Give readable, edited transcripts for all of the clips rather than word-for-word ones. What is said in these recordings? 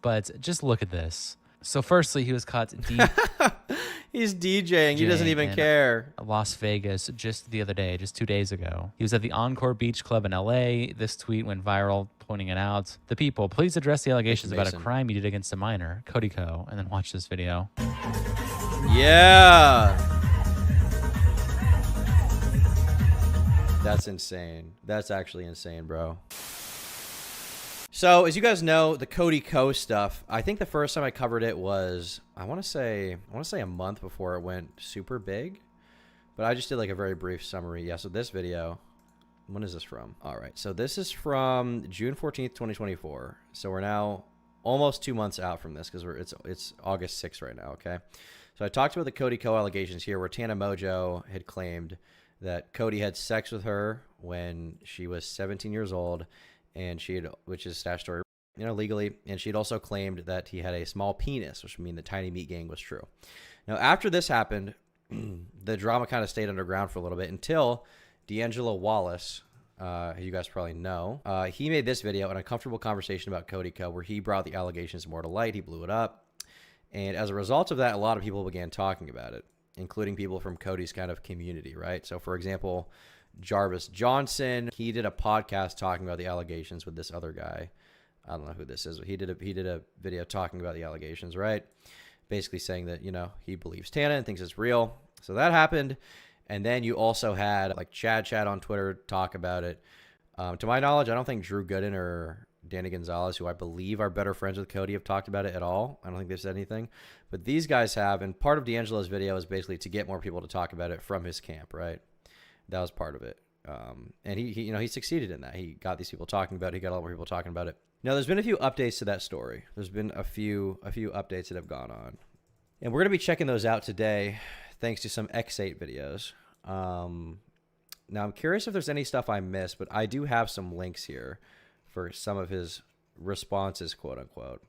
But just look at this. So firstly, he was caught He's DJing. He doesn't even in care. Las Vegas just the other day, just 2 days ago. He was at the Encore Beach Club in LA. This tweet went viral, pointing it out. The people, please address the allegations about a crime you did against a minor, Cody Co. And then watch this video. Yeah. That's insane. That's actually insane, bro. So, as you guys know, the Cody Co stuff, I think the first time I covered it was, I want to say a month before it went super big. But I just did like a very brief summary. Yeah, so this video, when is this from? All right, so this is from June 14th, 2024. So we're now almost 2 months out from this because it's August 6th right now, okay? So I talked about the Cody Co allegations here where Tana Mojo had claimed that Cody had sex with her when she was 17 years old, and she had, which is statutory, legally, and she had also claimed that he had a small penis, which would mean the tiny meat gang was true. Now, after this happened, the drama kind of stayed underground for a little bit until D'Angelo Wallace, who you guys probably know, he made this video, an uncomfortable conversation about Cody Co, where he brought the allegations more to light. He blew it up. And as a result of that, a lot of people began talking about it, including people from Cody's kind of community, right? So, for example, Jarvis Johnson, he did a podcast talking about the allegations with this other guy. I don't know who this is, but he did a video talking about the allegations, right? Basically saying that, he believes Tana and thinks it's real. So that happened. And then you also had like Chad on Twitter talk about it. To my knowledge, I don't think Drew Gooden or Danny Gonzalez, who I believe are better friends with Cody, have talked about it at all. I don't think they've said anything. But these guys have. And part of D'Angelo's video is basically to get more people to talk about it from his camp, right? That was part of it. And he succeeded in that. He got these people talking about it. He got a lot more people talking about it. Now, there's been a few updates to that story. There's been a few updates that have gone on. And we're going to be checking those out today, thanks to some X8 videos. Now, I'm curious if there's any stuff I missed, but I do have some links here for some of his responses, quote unquote.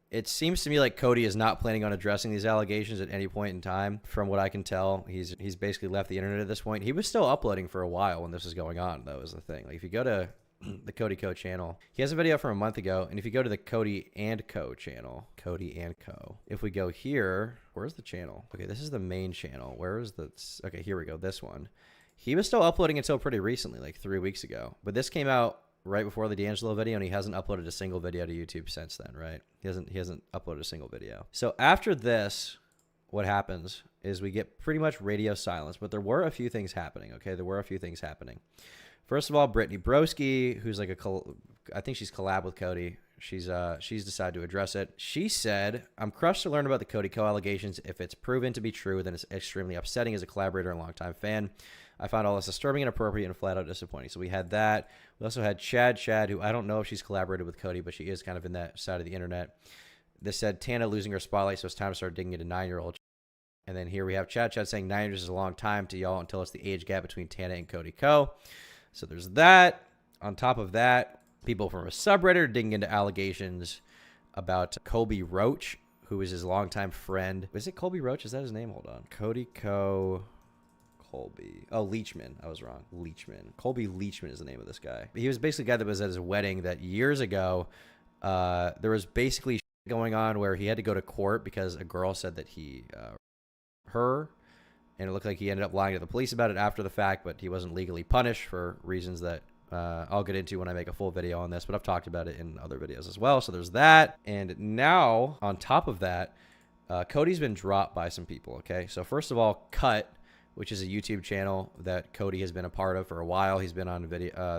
It seems to me like Cody is not planning on addressing these allegations at any point in time. From what I can tell, he's basically left the internet at this point. He was still uploading for a while when this was going on, though, is the thing. Like, if you go to the Cody Co channel, he has a video from a month ago. And if you go to the Cody and Co channel, Cody and Co, if we go here, where's the channel? Okay, this is the main channel. Where is the, okay, here we go, this one. He was still uploading until pretty recently, like 3 weeks ago. But this came out right before the D'Angelo video, and he hasn't uploaded a single video to YouTube since then, right? He hasn't uploaded a single video. So after this, what happens is we get pretty much radio silence, but there were a few things happening, okay? There were a few things happening. First of all, Brittany Broski, who's like I think she's collab with Cody. She's decided to address it. She said, "I'm crushed to learn about the Cody Co allegations. If it's proven to be true, then it's extremely upsetting as a collaborator and longtime fan. I found all this disturbing, inappropriate, and flat out disappointing." So we had that. We also had Chad, who I don't know if she's collaborated with Cody, but she is kind of in that side of the internet. This said, "Tana losing her spotlight, so it's time to start digging into 9-year-old. And then here we have Chad saying 9 years is a long time to y'all until it's the age gap between Tana and Cody Co. So there's that. On top of that, people from a subreddit are digging into allegations about Colby Roach, who is his longtime friend. Is it Colby Roach? Is that his name? Hold on. Cody Co. Colby. Oh, Leachman. I was wrong. Leachman. Colby Leachman is the name of this guy. He was basically a guy that was at his wedding that years ago, there was basically going on where he had to go to court because a girl said that her, and it looked like he ended up lying to the police about it after the fact, but he wasn't legally punished for reasons that I'll get into when I make a full video on this, but I've talked about it in other videos as well. So there's that. And now, on top of that, Cody's been dropped by some people, okay? So first of all, Cut, which is a YouTube channel that Cody has been a part of for a while. He's been on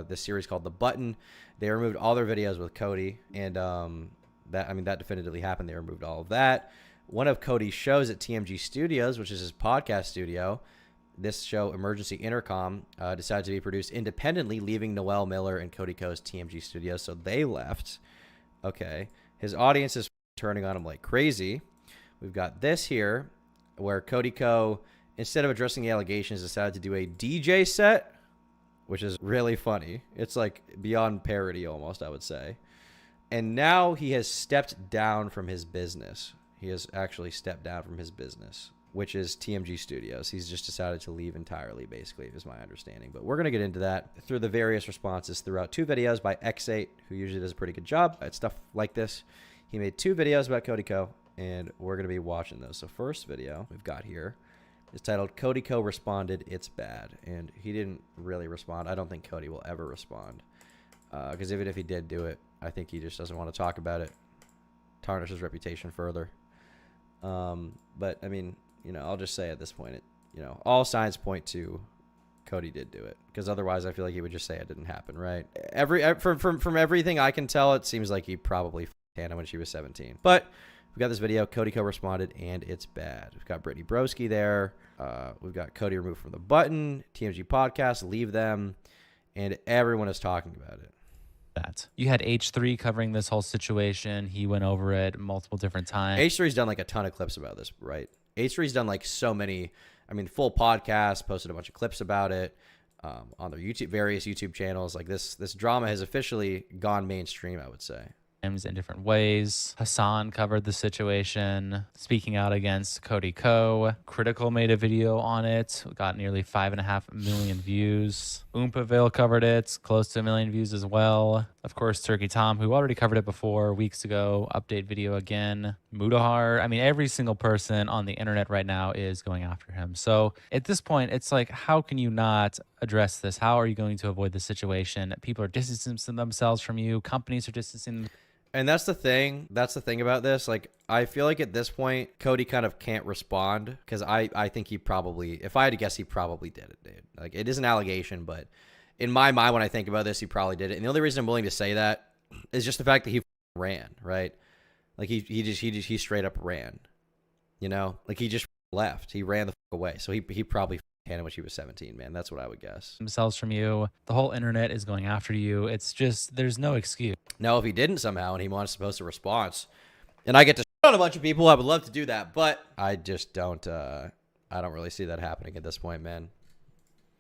this series called The Button. They removed all their videos with Cody, and that definitively happened. They removed all of that. One of Cody's shows at TMG Studios, which is his podcast studio, this show, Emergency Intercom, decided to be produced independently, leaving Noel Miller and Cody Co's TMG Studios, so they left. Okay. His audience is turning on him like crazy. We've got this here, where Cody Co, instead of addressing the allegations, decided to do a DJ set, which is really funny. It's like beyond parody almost, I would say. And now he has stepped down from his business. He has actually stepped down from his business, which is TMG Studios. He's just decided to leave entirely, basically, is my understanding. But we're going to get into that through the various responses throughout 2 videos by X8, who usually does a pretty good job at stuff like this. He made 2 videos about Cody Co, and we're going to be watching those. So first video we've got here is titled Cody Co responded, it's bad. And he didn't really respond. I don't think Cody will ever respond. Because even if he did do it, I think he just doesn't want to talk about it. Tarnish his reputation further. But, I mean, you know, I'll just say at this point, all signs point to Cody did do it. Because otherwise, I feel like he would just say it didn't happen, right? From everything I can tell, it seems like he probably f***ed Hannah when she was 17. But we got this video. Cody Co responded, and it's bad. We've got Brittany Broski there. We've got Cody removed from the button. TMG podcast, leave them. And everyone is talking about it. That you had H3 covering this whole situation. He went over it multiple different times. H3's done like a ton of clips about this, right? H3's done like so many, I mean, full podcast, posted a bunch of clips about it on their various YouTube channels. Like this drama has officially gone mainstream, I would say. In different ways. Hassan covered the situation, speaking out against Cody Co. Critical made a video on it, got nearly 5.5 million views. Oompaville covered it, close to 1 million views as well. Of course, Turkey Tom, who already covered it before weeks ago, update video again. Mudahar, I mean, every single person on the internet right now is going after him. So at this point, it's like, how can you not address this? How are you going to avoid the situation? People are distancing themselves from you. Companies are distancing. And that's the thing. That's the thing about this. Like, I feel like at this point, Cody kind of can't respond because I think he probably, if I had to guess, he probably did it, dude. Like, it is an allegation, but in my mind, when I think about this, he probably did it. And the only reason I'm willing to say that is just the fact that he ran, right? Like, he straight up ran, you know? Like, he just left. He ran the away. So he probably Hannah when she was 17, man. That's what I would guess. Themselves from you. The whole internet is going after you. It's just, there's no excuse. Now, if he didn't somehow and he wants to post a response, and I get to shit on a bunch of people, I would love to do that, but I just don't. I don't really see that happening at this point, man.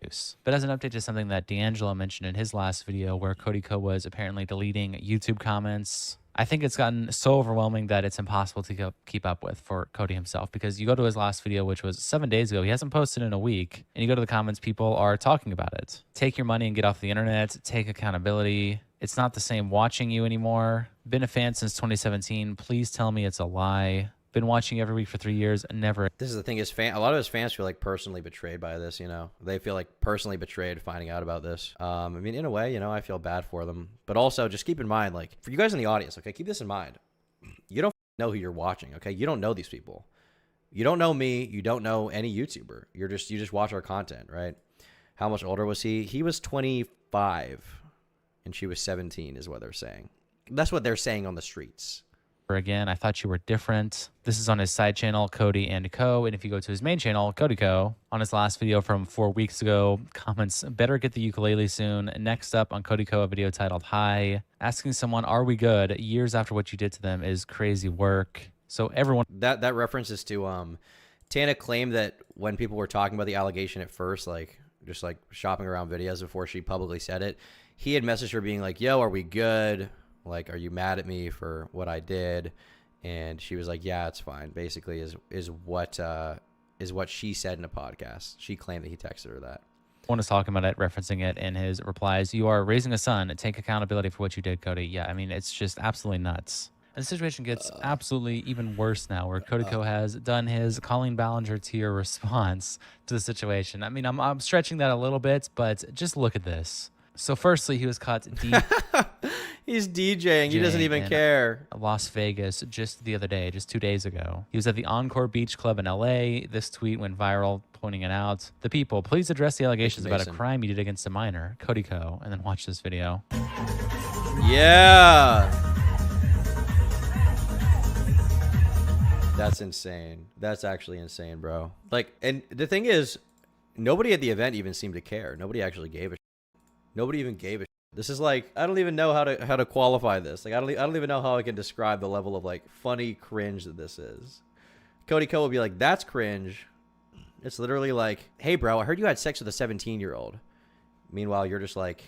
But as an update to something that D'Angelo mentioned in his last video, where Cody Co was apparently deleting YouTube comments, I think it's gotten so overwhelming that it's impossible to keep up with for Cody himself, because you go to his last video, which was 7 days ago. He hasn't posted in a week, and you go to the comments, people are talking about it. Take your money and get off the internet. Take accountability. It's not the same watching you anymore. Been a fan since 2017. Please tell me it's a lie. Been watching every week for 3 years. Never. This is the thing, is a lot of his fans feel like personally betrayed by this, you know? They feel like personally betrayed finding out about this. I mean, in a way, you know, I feel bad for them. But also, just keep in mind, like, for you guys in the audience, okay, keep this in mind. You don't know who you're watching, okay? You don't know these people. You don't know me. You don't know any YouTuber. You just watch our content, right? How much older was he? He was 25, and she was 17 is what they're saying. That's what they're saying on the streets. Again, I thought you were different. This is on his side channel, Cody and Co. And if you go to his main channel, Cody Co, on his last video from 4 weeks ago, comments, better get the ukulele soon. Next up on Cody Co, a video titled Hi. Asking someone, are we good? Years after what you did to them is crazy work. So everyone. That references to Tana claimed that when people were talking about the allegation at first, like just like shopping around videos before she publicly said it, he had messaged her being like, yo, are we good? Like, are you mad at me for what I did? And she was like, yeah, it's fine. Basically is what she said in a podcast. She claimed that he texted her that. One is talking about it, referencing it in his replies. You are raising a son. Take accountability for what you did, Cody. Yeah, I mean, it's just absolutely nuts. And the situation gets absolutely even worse now, where Cody Co has done his Colleen Ballinger tier response to the situation. I mean, I'm stretching that a little bit, but just look at this. So firstly, he was caught deep. He's DJing. He doesn't even care. Las Vegas just the other day, just 2 days ago. He was at the Encore Beach Club in LA. This tweet went viral, pointing it out. The people, please address the allegations about a crime you did against a minor, Cody Co, and then watch this video. Yeah. That's insane. That's actually insane, bro. Like, and the thing is, nobody at the event even seemed to care. Nobody actually gave a shit. Nobody even gave a shit. This is like, I don't even know how to qualify this. Like, I don't even know how I can describe the level of like funny cringe that this is. Cody Co will be like, that's cringe. It's literally like, hey bro, I heard you had sex with a 17-year-old. Meanwhile, you're just like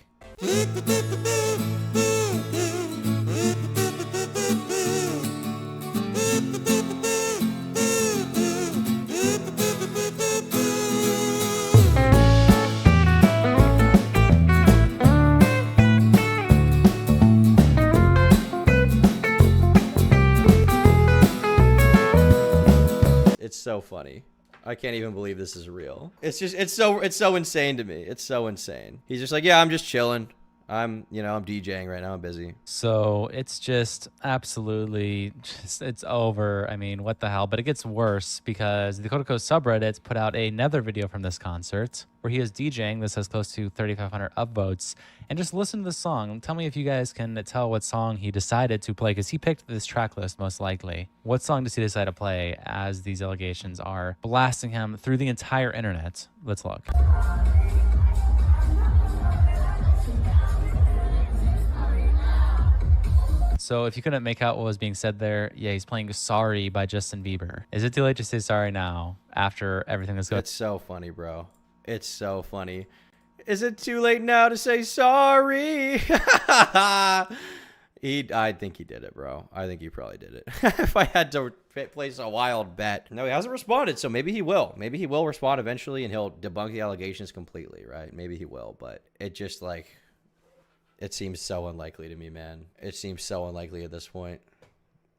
so funny. I can't even believe this is real. It's so insane to me. It's so insane. He's just like, yeah, I'm just chilling. I'm DJing right now. I'm busy. So it's just absolutely it's over. I mean, what the hell? But it gets worse because the Cody subreddit put out another video from this concert where he is DJing. This has close to 3,500 upvotes. And just listen to the song. Tell me if you guys can tell what song he decided to play, because he picked this track list most likely. What song does he decide to play as these allegations are blasting him through the entire internet? Let's look. So if you couldn't make out what was being said there, yeah, he's playing Sorry by Justin Bieber. Is it too late to say sorry now after everything that's going on? It's so funny, bro. It's so funny. Is it too late now to say sorry? I think he did it, bro. I think he probably did it. If I had to place a wild bet. No, he hasn't responded, so maybe he will. Maybe he will respond eventually and he'll debunk the allegations completely, right? Maybe he will, but it just like... It seems so unlikely to me, man. It seems so unlikely at this point.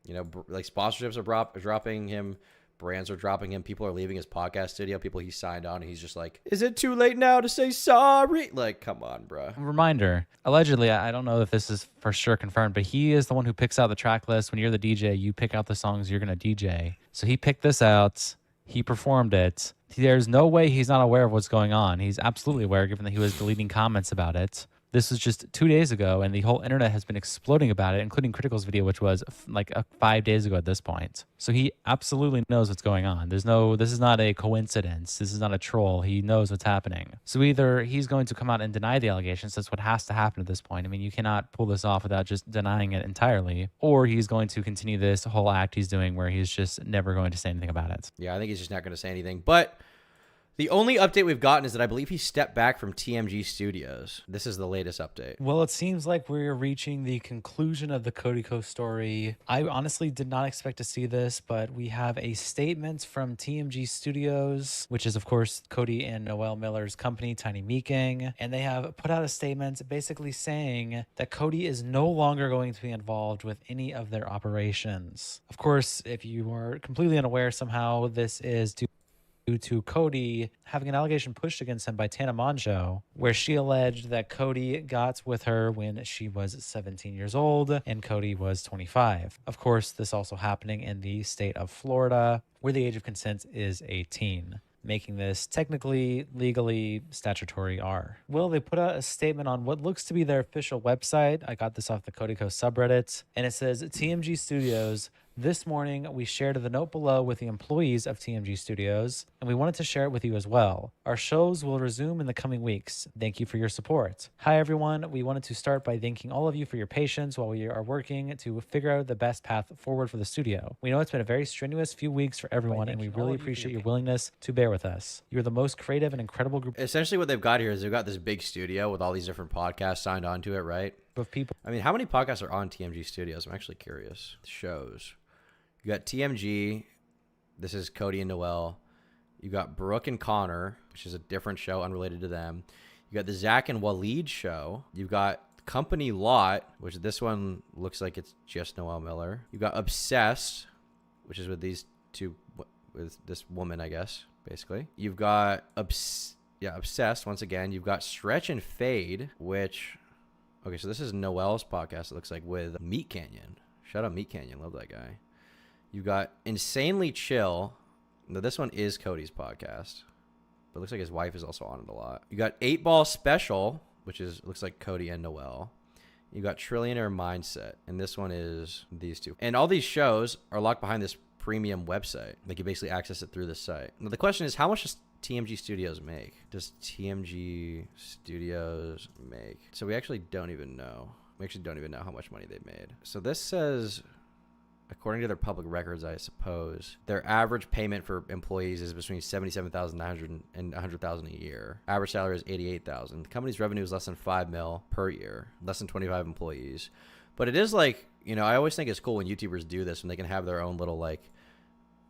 You know, like sponsorships are dropping him. Brands are dropping him. People are leaving his podcast studio. People he signed on. And he's just like, is it too late now to say sorry? Like, come on, bro. Reminder. Allegedly, I don't know if this is for sure confirmed, but he is the one who picks out the track list. When you're the DJ, you pick out the songs you're going to DJ. So he picked this out. He performed it. There's no way he's not aware of what's going on. He's absolutely aware, given that he was deleting comments about it. This was just 2 days ago, and the whole internet has been exploding about it, including Critical's video, which was like 5 days ago at this point. So he absolutely knows what's going on. This is not a coincidence. This is not a troll. He knows what's happening. So either he's going to come out and deny the allegations. That's what has to happen at this point. I mean, you cannot pull this off without just denying it entirely. Or he's going to continue this whole act he's doing where he's just never going to say anything about it. Yeah, I think he's just not going to say anything. But... the only update we've gotten is that I believe he stepped back from TMG Studios. This is the latest update. Well, it seems like we're reaching the conclusion of the Cody story. I honestly did not expect to see this, but we have a statement from TMG Studios, which is, of course, Cody and Noel Miller's company, Tiny Meeking. And they have put out a statement basically saying that Cody is no longer going to be involved with any of their operations. Of course, if you are completely unaware, somehow this is due to Cody having an allegation pushed against him by Tana Mongeau, where she alleged that Cody got with her when she was 17 years old and Cody was 25. Of course, this also happening in the state of Florida, where the age of consent is 18. Making this technically, legally, statutory R. Well, they put out a statement on what looks to be their official website. I got this off the Cody subreddit, and it says, TMG Studios, this morning we shared the note below with the employees of TMG Studios, and we wanted to share it with you as well. Our shows will resume in the coming weeks. Thank you for your support. Hi, everyone. We wanted to start by thanking all of you for your patience while we are working to figure out the best path forward for the studio. We know it's been a very strenuous few weeks for everyone, and we really appreciate your willingness to bear with us. You're the most creative and incredible group. Essentially what they've got here is they've got this big studio with all these different podcasts signed onto it, right? Of people. I mean, how many podcasts are on TMG Studios? I'm actually curious. Shows. You got TMG. This is Cody and Noel. You got Brooke and Connor, which is a different show unrelated to them. You got the Zach and Waleed show. You've got Company Lot, which this one looks like it's just Noel Miller. You got Obsessed, which is with these two, with this woman, I guess, basically. You've got Obsessed once again. You've got Stretch and Fade, which, okay, so this is Noel's podcast, it looks like, with Meat Canyon. Shout out Meat Canyon, love that guy. You got Insanely Chill. Now, this one is Cody's podcast, but it looks like his wife is also on it a lot. You got 8 Ball Special, which is looks like Cody and Noel. You got Trillionaire Mindset, and this one is these two. And all these shows are locked behind this premium website. Like, you basically access it through this site. Now, the question is, how much does TMG Studios make? Does TMG Studios make? So we actually don't even know. We actually don't even know how much money they made. So this says, according to their public records, I suppose, their average payment for employees is between $77,900 and $100,000 a year. Average salary is $88,000. The company's revenue is less than $5 million per year, less than 25 employees. But it is like, you know, I always think it's cool when YouTubers do this, when they can have their own little, like,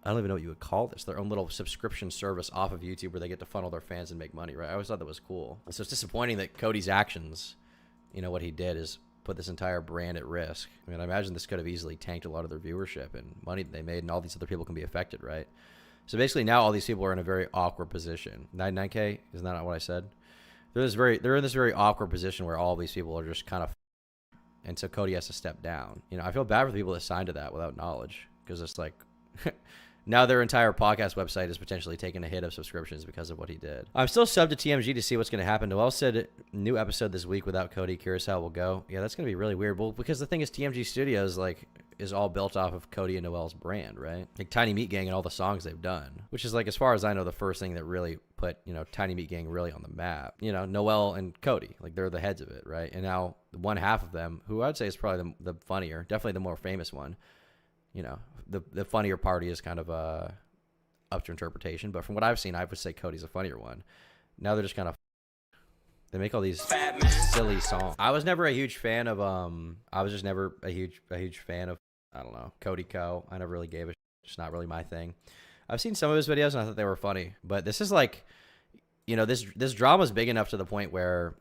I don't even know what you would call this, their own little subscription service off of YouTube where they get to funnel their fans and make money, right? I always thought that was cool. So it's disappointing that Cody's actions, you know, what he did is put this entire brand at risk. I mean, I imagine this could have easily tanked a lot of their viewership and money that they made, and all these other people can be affected, right? So basically now all these people are in a very awkward position. 99K, isn't that not what I said? They're in this very awkward position where all these people are just kind of, and so Cody has to step down. You know, I feel bad for the people that signed to that without knowledge, because it's like now their entire podcast website is potentially taking a hit of subscriptions because of what he did. I'm still subbed to TMG to see what's going to happen. Noel said new episode this week without Cody. Curious how it will go. Yeah, that's going to be really weird. Well, because the thing is, TMG Studios is all built off of Cody and Noel's brand, right? Like Tiny Meat Gang and all the songs they've done, which is like, as far as I know, the first thing that really put, you know, Tiny Meat Gang really on the map. You know, Noel and Cody, like they're the heads of it, right? And now one half of them, who I'd say is probably the funnier, definitely the more famous one, you know, the funnier party is kind of up to interpretation, but from what I've seen, I would say Cody's a funnier one. Now they're just kind of, they make all these silly songs. I was never a huge fan of I was just never a huge fan of, I don't know, Cody Co. I never really gave a shit. Just not really my thing. I've seen some of his videos and I thought they were funny, but this is like, you know, this drama is big enough to the point where,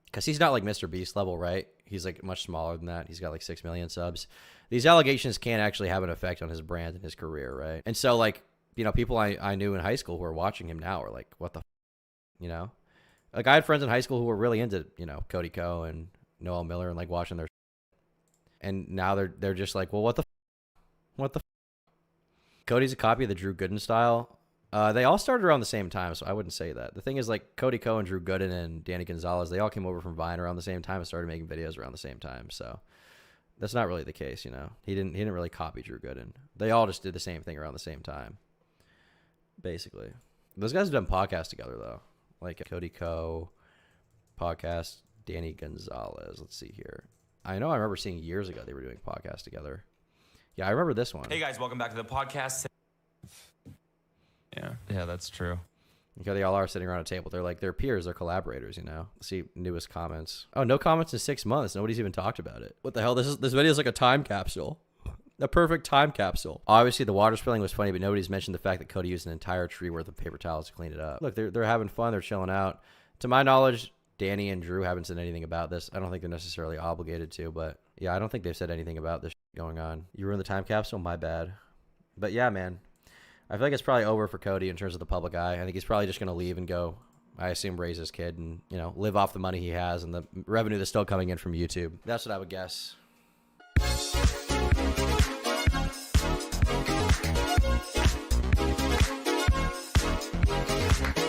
because he's not like Mr. Beast level, right? He's like much smaller than that. He's got like 6 million subs. These allegations can actually have an effect on his brand and his career, right? And so like, you know, people I knew in high school who are watching him now are like, what the, you know? Like I had friends in high school who were really into, you know, Cody Co. and Noel Miller and like watching their, and now they're just like, well, what the. Cody's a copy of the Drew Gooden style. They all started around the same time, so I wouldn't say that. The thing is, like, Cody Co. and Drew Gooden and Danny Gonzalez, they all came over from Vine around the same time and started making videos around the same time. So that's not really the case, you know. He didn't really copy Drew Gooden. They all just did the same thing around the same time, basically. Those guys have done podcasts together, though. Like Cody Co. podcast, Danny Gonzalez. Let's see here. I know I remember seeing years ago they were doing podcasts together. Yeah, I remember this one. Hey guys, welcome back to the podcast. Yeah, that's true. Okay, they all are sitting around a table. They're like, they're peers, they're collaborators, you know. Let's see newest comments. Oh, no comments in 6 months. Nobody's even talked about it. What the hell? This video is like a time capsule. A perfect time capsule. Obviously, the water spilling was funny, but nobody's mentioned the fact that Cody used an entire tree worth of paper towels to clean it up. Look, they're having fun. They're chilling out. To my knowledge, Danny and Drew haven't said anything about this. I don't think they're necessarily obligated to, but yeah, I don't think they've said anything about this going on. You ruined the time capsule? My bad. But yeah, man. I feel like it's probably over for Cody in terms of the public eye. I think he's probably just going to leave and go, I assume, raise his kid and, you know, live off the money he has and the revenue that's still coming in from YouTube. That's what I would guess.